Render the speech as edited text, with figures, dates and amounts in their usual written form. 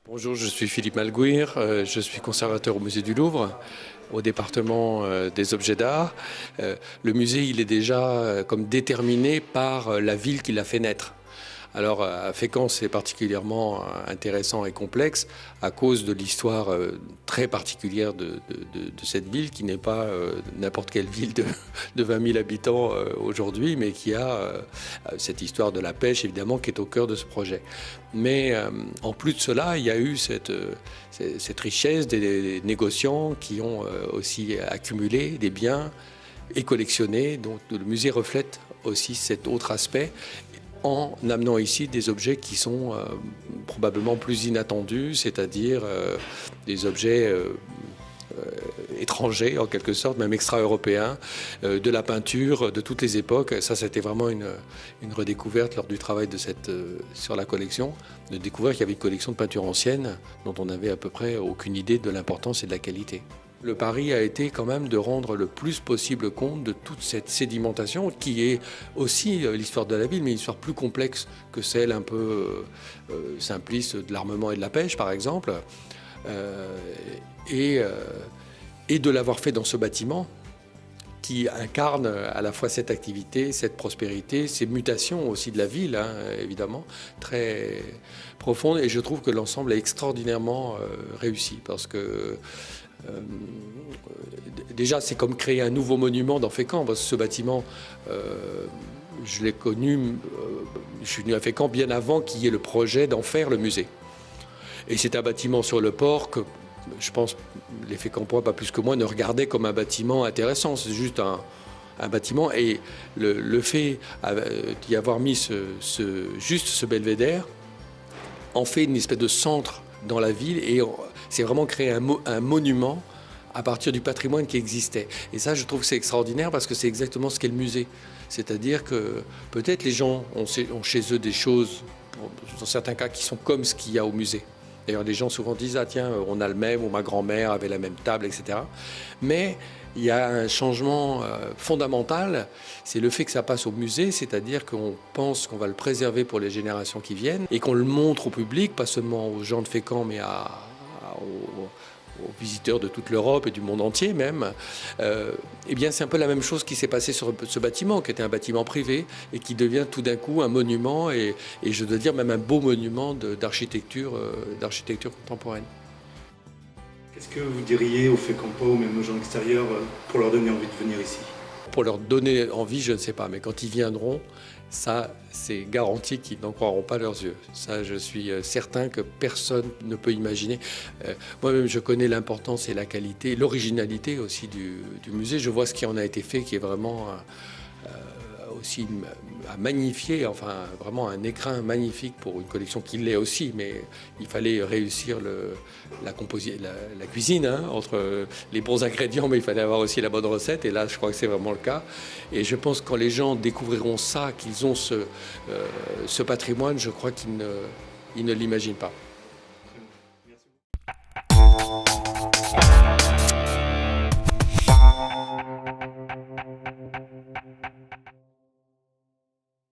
Bonjour, je suis Philippe Malguir, je suis conservateur au musée du Louvre, au département des objets d'art. Le musée, il est déjà comme déterminé par la ville qui l'a fait naître. Alors à Fécamp, c'est particulièrement intéressant et complexe à cause de l'histoire très particulière de cette ville qui n'est pas n'importe quelle ville de 20 000 habitants aujourd'hui, mais qui a cette histoire de la pêche évidemment qui est au cœur de ce projet. Mais en plus de cela, il y a eu cette richesse des négociants qui ont aussi accumulé des biens et collectionné. Donc le musée reflète aussi cet autre aspect, en amenant ici des objets qui sont probablement plus inattendus, c'est-à-dire des objets étrangers en quelque sorte, même extra-européens, de la peinture de toutes les époques. Ça, c'était vraiment une redécouverte lors du travail sur la collection, de découvrir qu'il y avait une collection de peinture ancienne dont on n'avait à peu près aucune idée de l'importance et de la qualité. Le pari a été quand même de rendre le plus possible compte de toute cette sédimentation qui est aussi l'histoire de la ville, mais une histoire plus complexe que celle un peu simpliste de l'armement et de la pêche, par exemple. Et de l'avoir fait dans ce bâtiment qui incarne à la fois cette activité, cette prospérité, ces mutations aussi de la ville, hein, évidemment, très profondes. Et je trouve que l'ensemble est extraordinairement réussi parce que déjà, c'est comme créer un nouveau monument dans Fécamp, parce que ce bâtiment, je l'ai connu, je suis venu à Fécamp bien avant qu'il y ait le projet d'en faire le musée. Et c'est un bâtiment sur le port que, je pense, les Fécampois, pas plus que moi, ne regardaient comme un bâtiment intéressant. C'est juste un bâtiment. Et le fait d'y avoir mis juste ce belvédère en fait une espèce de centre dans la ville et c'est vraiment créer un monument à partir du patrimoine qui existait. Et ça, je trouve que c'est extraordinaire parce que c'est exactement ce qu'est le musée. C'est-à-dire que peut-être les gens ont chez eux des choses, dans certains cas, qui sont comme ce qu'il y a au musée. D'ailleurs, les gens souvent disent « Ah tiens, on a le même, ou ma grand-mère avait la même table, etc. » Mais il y a un changement fondamental, c'est le fait que ça passe au musée, c'est-à-dire qu'on pense qu'on va le préserver pour les générations qui viennent et qu'on le montre au public, pas seulement aux gens de Fécamp, mais aux visiteurs de toute l'Europe et du monde entier même. Eh bien, c'est un peu la même chose qui s'est passé sur ce bâtiment, qui était un bâtiment privé et qui devient tout d'un coup un monument et je dois dire même un beau monument d'architecture contemporaine. Qu'est-ce que vous diriez aux Fécampois ou même aux gens extérieurs pour leur donner envie de venir ici? Pour leur donner envie, je ne sais pas, mais quand ils viendront, ça, c'est garanti qu'ils n'en croiront pas leurs yeux. Ça, je suis certain que personne ne peut imaginer. Moi-même, je connais l'importance et la qualité, l'originalité aussi du musée. Je vois ce qui en a été fait, qui est vraiment aussi à magnifier, enfin vraiment un écrin magnifique pour une collection qui l'est aussi, mais il fallait réussir la cuisine, hein, entre les bons ingrédients, mais il fallait avoir aussi la bonne recette, et là je crois que c'est vraiment le cas. Et je pense que quand les gens découvriront ça, qu'ils ont ce patrimoine, je crois qu'ils ne l'imaginent pas.